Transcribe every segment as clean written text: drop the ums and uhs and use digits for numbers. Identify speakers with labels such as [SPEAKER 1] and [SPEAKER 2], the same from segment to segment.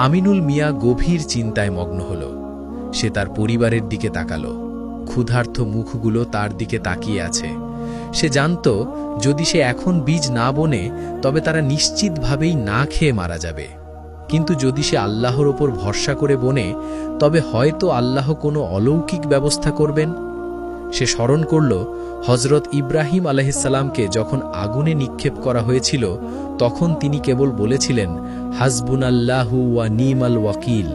[SPEAKER 1] আমিনুল মিয়া গভীর চিন্তায় মগ্ন হল। সে তার পরিবারের দিকে তাকালো। ক্ষুধার্ত মুখগুলো তার দিকে তাকিয়ে আছে। সে জানত, যদি সে এখন বীজ না বোনে তবে তারা নিশ্চিতভাবেই না খেয়ে মারা যাবে। কিন্তু যদি সে আল্লাহর ওপর ভরসা করে বোনে তবে হয়তো আল্লাহ কোনো অলৌকিক ব্যবস্থা করবেন। সে স্মরণ করল, হজরত ইব্রাহিম আলাইহিসসালামকে যখন আগুনে নিক্ষেপ করা হয়েছিল তখন তিনি কেবল বলেছিলেন, হাসবুনাল্লাহু ওয়া নি'মাল ওয়াকিল,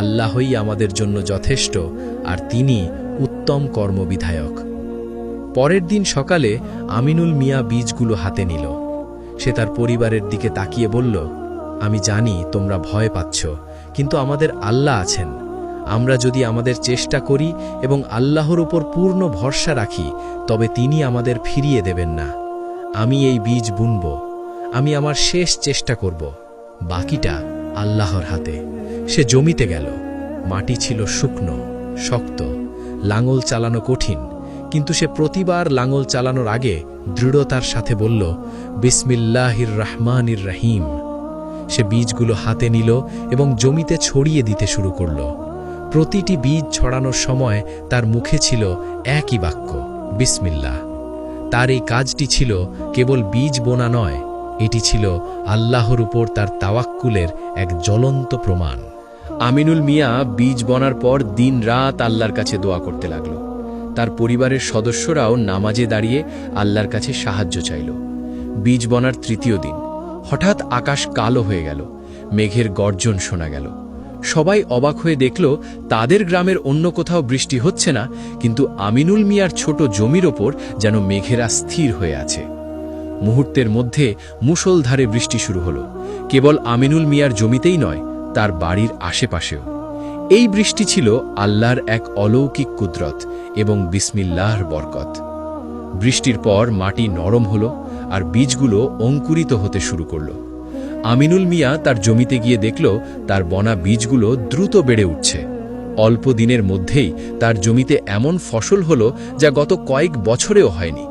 [SPEAKER 1] আল্লাহই আমাদের জন্য যথেষ্ট আর তিনি উত্তম কর্মবিধায়ক। পরের দিন সকালে আমিনুল মিয়া বীজগুলো হাতে নিল। সে তার পরিবারের দিকে তাকিয়ে বলল, আমি জানি তোমরা ভয় পাচ্ছ, কিন্তু আমাদের আল্লাহ আছেন। আমরা যদি আমাদের চেষ্টা করি এবং আল্লাহর উপর পূর্ণ ভরসা রাখি তবে তিনি আমাদের ফিরিয়ে দেবেন না। আমি এই বীজ বুনব, আমি আমার শেষ চেষ্টা করব, বাকিটা আল্লাহর হাতে। সে জমিতে গেল। মাটি ছিল শুকনো, শক্ত, লাঙল চালানো কঠিন, কিন্তু সে প্রতিবার লাঙল চালানোর আগে দৃঢ়তার সাথে বলল, বিসমিল্লাহির রহমানির রহিম। সে বীজগুলো হাতে নিল এবং জমিতে ছড়িয়ে দিতে শুরু করল। প্রতিটি বীজ ছড়ানোর সময় তার মুখে ছিল একই বাক্য, বিসমিল্লাহ। তার এই কাজটি ছিল কেবল বীজ বোনা নয়, এটি ছিল আল্লাহর উপর তার তাওয়াক্কুলের এক জ্বলন্ত প্রমাণ। আমিনুল মিয়া বীজ বনার পর দিন রাত আল্লাহর কাছে দোয়া করতে লাগল। তার পরিবারের সদস্যরাও নামাজে দাঁড়িয়ে আল্লাহর কাছে সাহায্য চাইল। বীজ বনার তৃতীয় দিন হঠাৎ আকাশ কালো হয়ে গেল, মেঘের গর্জন শোনা গেল। সবাই অবাক হয়ে দেখল, তাদের গ্রামের অন্য কোথাও বৃষ্টি হচ্ছে না, কিন্তু আমিনুল মিয়ার ছোট জমির ওপর যেন মেঘেরা স্থির হয়ে আছে। মুহূর্তের মধ্যে মুষলধারে বৃষ্টি শুরু হলো। কেবল আমিনুল মিয়ার জমিতেই নয়, তার বাড়ির আশেপাশেও। এই বৃষ্টি ছিল আল্লাহর এক অলৌকিক কুদরত এবং বিসমিল্লাহর বরকত। বৃষ্টির পর মাটি নরম হলো আর বীজগুলো অঙ্কুরিত হতে শুরু করল। আমিনুল মিয়া তার জমিতে গিয়ে দেখল, তার বনা বীজগুলো দ্রুত বেড়ে উঠছে। অল্প দিনের মধ্যেই তার জমিতে এমন ফসল হলো যা গত কয়েক বছরেও হয়নি।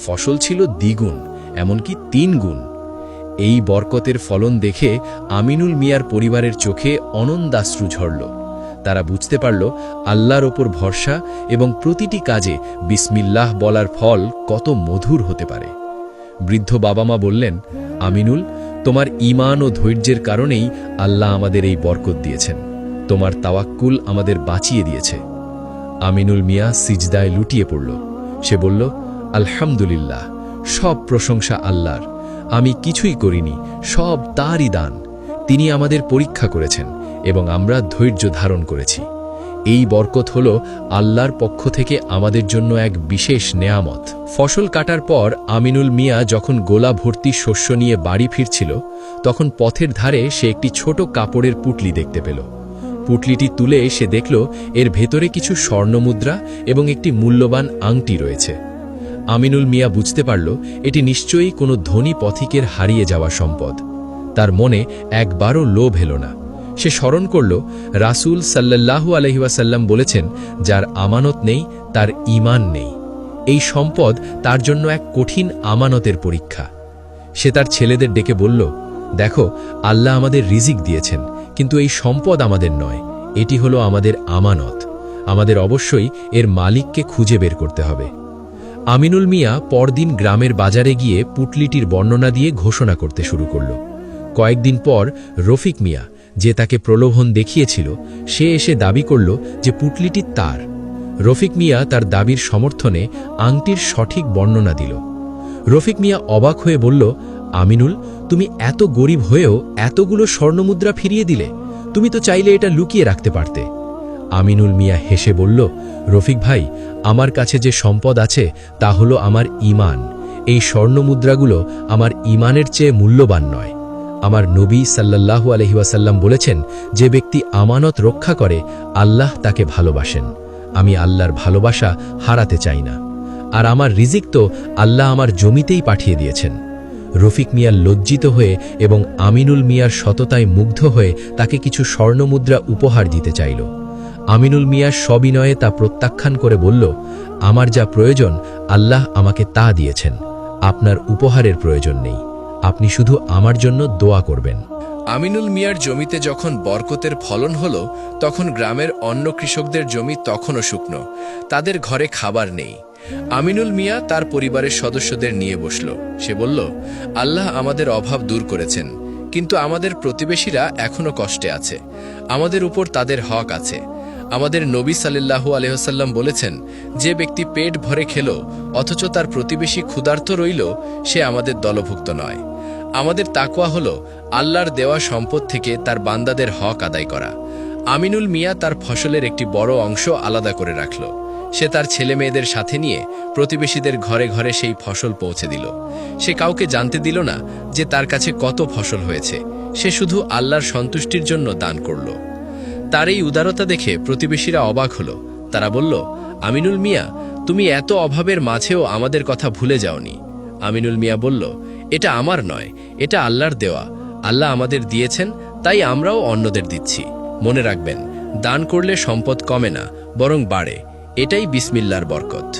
[SPEAKER 1] ফসল ছিল দ্বিগুণ, এমনকি 3 গুণ। এই বরকতের ফলন দেখে আমিনুল মিয়ার পরিবারের চোখে অনন্দাশ্রু ঝরল। তারা বুঝতে পারল, আল্লাহর ওপর ভরসা এবং প্রতিটি কাজে বিসমিল্লাহ বলার ফল কত মধুর হতে পারে। বৃদ্ধ বাবা মা বললেন, আমিনুল, তোমার ঈমান ও ধৈর্যের কারণেই আল্লাহ আমাদের এই বরকত দিয়েছেন। তোমার তাওয়াক্কুল আমাদের বাঁচিয়ে দিয়েছে। আমিনুল মিয়া সিজদায় লুটিয়ে পড়ল। সে বলল, আলহামদুলিল্লাহ, সব প্রশংসা আল্লাহর। আমি কিছুই করিনি, সব তারই দান। তিনি আমাদের পরীক্ষা করেছেন এবং আমরা ধৈর্য ধারণ করেছি। এই বরকত হল আল্লাহর পক্ষ থেকে আমাদের জন্য এক বিশেষ নেয়ামত। ফসল কাটার পর আমিনুল মিয়া যখন গোলা ভর্তি শস্য নিয়ে বাড়ি ফিরছিল তখন পথের ধারে সে একটি ছোট কাপড়ের পুটলি দেখতে পেল। পুটলিটি তুলে সে দেখল এর ভেতরে কিছু স্বর্ণমুদ্রা এবং একটি মূল্যবান আংটি রয়েছে। আমিনুল মিয়া বুঝতে পারল এটি নিশ্চয়ই কোনো ধনী পথিকের হারিয়ে যাওয়া সম্পদ। তার মনে একবারও লোভ এলো না। সে স্মরণ করল, রাসূল সাল্লাল্লাহু আলাইহি ওয়াসাল্লাম বলেছেন, যার আমানত নেই তার ঈমান নেই। এই সম্পদ তার জন্য এক কঠিন আমানতের পরীক্ষা। সে তার ছেলেদের ডেকে বলল, দেখো, আল্লাহ আমাদের রিজিক দিয়েছেন, কিন্তু এই সম্পদ আমাদের নয়, এটি হলো আমাদের আমানত। আমাদের অবশ্যই এর মালিককে খুঁজে বের করতে হবে। আমিনুল মিয়া পরদিন গ্রামের বাজারে গিয়ে পুটলিটির বর্ণনা দিয়ে ঘোষণা করতে শুরু করল। কয়েকদিন পর রফিক মিয়া, যে তাকে প্রলোভন দেখিয়েছিল, সে এসে দাবি করল যে পুটলিটি তার। রফিক মিয়া তার দাবির সমর্থনে আংটির সঠিক বর্ণনা দিল। রফিক মিয়া অবাক হয়ে বলল, আমিনুল, তুমি এত গরিব হয়েও এতগুলো স্বর্ণমুদ্রা ফিরিয়ে দিলে? তুমি তো চাইলে এটা লুকিয়ে রাখতে পারতে। আমিনুল মিয়া হেসে বলল, রফিক ভাই, আমার কাছে যে সম্পদ আছে তা হলো আমার ঈমান। এই স্বর্ণমুদ্রাগুলো আমার ঈমানের চেয়ে মূল্যবান নয়। আমার নবী সাল্লাল্লাহু আলাইহি ওয়াসাল্লাম বলেছেন, যে ব্যক্তি আমানত রক্ষা করে আল্লাহ তাকে ভালোবাসেন। আমি আল্লাহর ভালোবাসা হারাতে চাই না। আর আমার রিজিক তো আল্লাহ আমার জমিতেই পাঠিয়ে দিয়েছেন। রফিক মিয়া লজ্জিত হয়ে এবং আমিনুল মিয়ার সততায় মুগ্ধ হয়ে তাকে কিছু স্বর্ণমুদ্রা উপহার দিতে চাইল। আমিনুল মিয়া সবিনয়ে তা প্রত্যাখ্যান করে বলল, আমার যা প্রয়োজন আল্লাহ আমাকে তা দিয়েছেন, আপনার উপহারের প্রয়োজন নেই। আপনি শুধু আমার জন্য দোয়া করবেন। আমিনুল মিয়ার জমিতে যখন বরকতের ফলন হলো, তখন গ্রামের অন্য কৃষকদের জমি তখনও শুকনো, তাদের ঘরে খাবার নেই। আমিনুল মিয়া তার পরিবারের সদস্যদের নিয়ে বসল। সে বলল, আল্লাহ আমাদের অভাব দূর করেছেন, কিন্তু আমাদের প্রতিবেশীরা এখনো কষ্টে আছে। আমাদের উপর তাদের হক আছে। আমাদের নবী সাল্লাল্লাহু আলাইহি ওয়াসাল্লাম বলেছেন, যে ব্যক্তি পেট ভরে খেল অথচ তার প্রতিবেশী ক্ষুধার্ত রইল, সে আমাদের দলভুক্ত নয়। আমাদের তাকওয়া হলো আল্লাহর দেওয়া সম্পদ থেকে তার বান্দাদের হক আদায় করা। আমিনুল মিয়া তার ফসলের একটি বড় অংশ আলাদা করে রাখল। সে তার ছেলে মেয়েদের সাথে নিয়ে প্রতিবেশীদের ঘরে ঘরে সেই ফসল পৌঁছে দিল। সে কাউকে জানতে দিল না যে তার কাছে কত ফসল হয়েছে। সে শুধু আল্লাহর সন্তুষ্টির জন্য দান করল। তার এই উদারতা দেখে প্রতিবেশীরা অবাক হল। তারা বলল, আমিনুল মিয়া, তুমি এত অভাবের মাঝেও আমাদের কথা ভুলে যাওনি। আমিনুল মিয়া বলল, এটা আমার নয়, এটা আল্লাহর দেওয়া। আল্লাহ আমাদের দিয়েছেন, তাই আমরাও অন্যদের দিচ্ছি। মনে রাখবেন, দান করলে সম্পদ কমে না, বরং বাড়ে। এটাই বিসমিল্লাহর বরকত।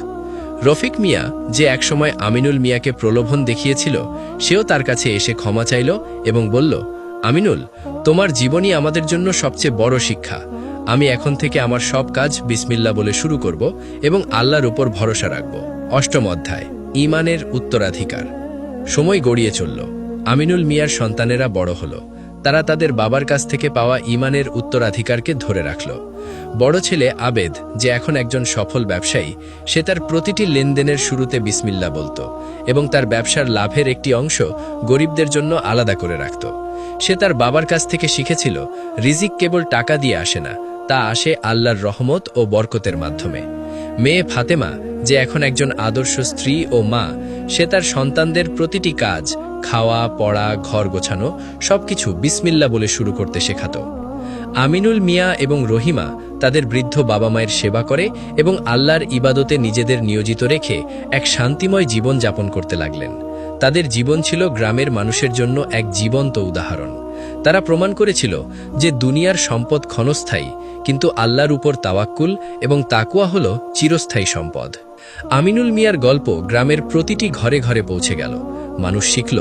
[SPEAKER 1] রফিক মিয়া, যে একসময় আমিনুল মিয়াকে প্রলোভন দেখিয়েছিল, সেও তার কাছে এসে ক্ষমা চাইল এবং বলল, আমিনুল, তোমার জীবনই আমাদের জন্য সবচেয়ে বড় শিক্ষা। আমি এখন থেকে আমার সব কাজ বিসমিল্লাহ বলে শুরু করব এবং আল্লাহর উপর ভরসা রাখব। অষ্টম অধ্যায়, ঈমানের উত্তরাধিকার। সময় গড়িয়ে চলল। আমিনুল মিয়ার সন্তানেরা বড় হল। তারা তাদের বাবার কাছ থেকে পাওয়া ঈমানের উত্তরাধিকারকে ধরে রাখল। বড় ছেলে আবেদ, যে এখন একজন সফল ব্যবসায়ী, সে তার প্রতিটি লেনদেনের শুরুতে বিসমিল্লাহ বলত এবং তার ব্যবসার লাভের একটি অংশ গরিবদের জন্য আলাদা করে রাখত। সে তার বাবার কাছ থেকে শিখেছিল, রিজিক কেবল টাকা দিয়ে আসে না, তা আসে আল্লাহর রহমত ও বরকতের মাধ্যমে। মেয়ে ফাতেমা, যে এখন একজন আদর্শ স্ত্রী ও মা, সে তার সন্তানদের প্রতিটি কাজ, খাওয়া, পড়া, ঘর গোছানো, সবকিছু বিসমিল্লাহ বলে শুরু করতে শেখাত। আমিনুল মিয়া এবং রহিমা তাদের বৃদ্ধ বাবা মায়ের সেবা করে এবং আল্লাহর ইবাদতে নিজেদের নিয়োজিত রেখে এক শান্তিময় জীবন যাপন করতে লাগলেন। তাদের জীবন ছিল গ্রামের মানুষের জন্য এক জীবন্ত উদাহরণ। তারা প্রমাণ করেছিল যে দুনিয়ার সম্পদ ক্ষণস্থায়ী, কিন্তু আল্লাহর উপর তাওয়াক্কুল এবং তাকওয়া হল চিরস্থায়ী সম্পদ। আমিনুল মিয়ার গল্প গ্রামের প্রতিটি ঘরে ঘরে পৌঁছে গেল। মানুষ শিখল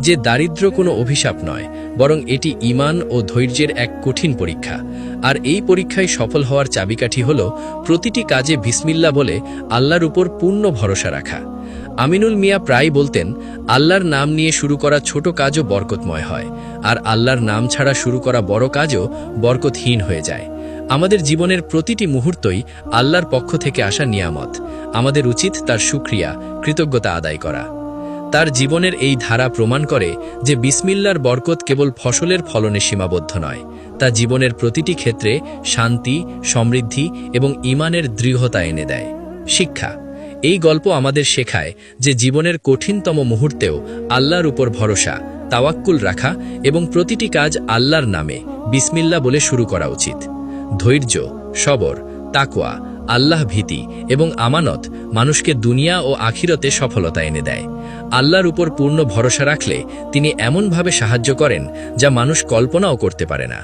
[SPEAKER 1] যে দারিদ্র্য কোনো অভিশাপ নয়, বরং এটি ঈমান ও ধৈর্যের এক কঠিন পরীক্ষা। আর এই পরীক্ষায় সফল হওয়ার চাবিকাঠি হল প্রতিটি কাজে বিসমিল্লাহ বলে আল্লাহর উপর পূর্ণ ভরসা রাখা। আমিনুল মিয়া প্রায় বলতেন, আল্লাহর নাম নিয়ে শুরু করা ছোট কাজও বরকতময় হয়, আর আল্লাহর নাম ছাড়া শুরু করা বড় কাজও বরকতহীন হয়ে যায়। আমাদের জীবনের প্রতিটি মুহূর্তই আল্লাহর পক্ষ থেকে আসা নিয়ামত। আমাদের উচিত তার শুকরিয়া, কৃতজ্ঞতা আদায় করা। তার জীবনের এই ধারা প্রমাণ করে যে বিসমিল্লাহর বরকত কেবল ফসলের ফলনে সীমাবদ্ধ নয়, তা জীবনের প্রতিটি ক্ষেত্রে শান্তি, সমৃদ্ধি এবং ঈমানের দৃঢ়তা এনে দেয়। শিক্ষা: এই গল্প আমাদের শেখায় যে জীবনের কঠিনতম মুহূর্তেও আল্লাহর উপর ভরসা, তাওয়াক্কুল রাখা এবং প্রতিটি কাজ আল্লাহর নামে বিসমিল্লাহ বলে শুরু করা উচিত। ধৈর্য, সবর, তাকওয়া, আল্লাহ ভীতি এবং আমানত মানুষকে দুনিয়া ও আখিরতে সফলতা এনে দেয়। আল্লাহর উপর পূর্ণ ভরসা রাখলে তিনি এমনভাবে সাহায্য করেন যা মানুষ কল্পনাও করতে পারে না।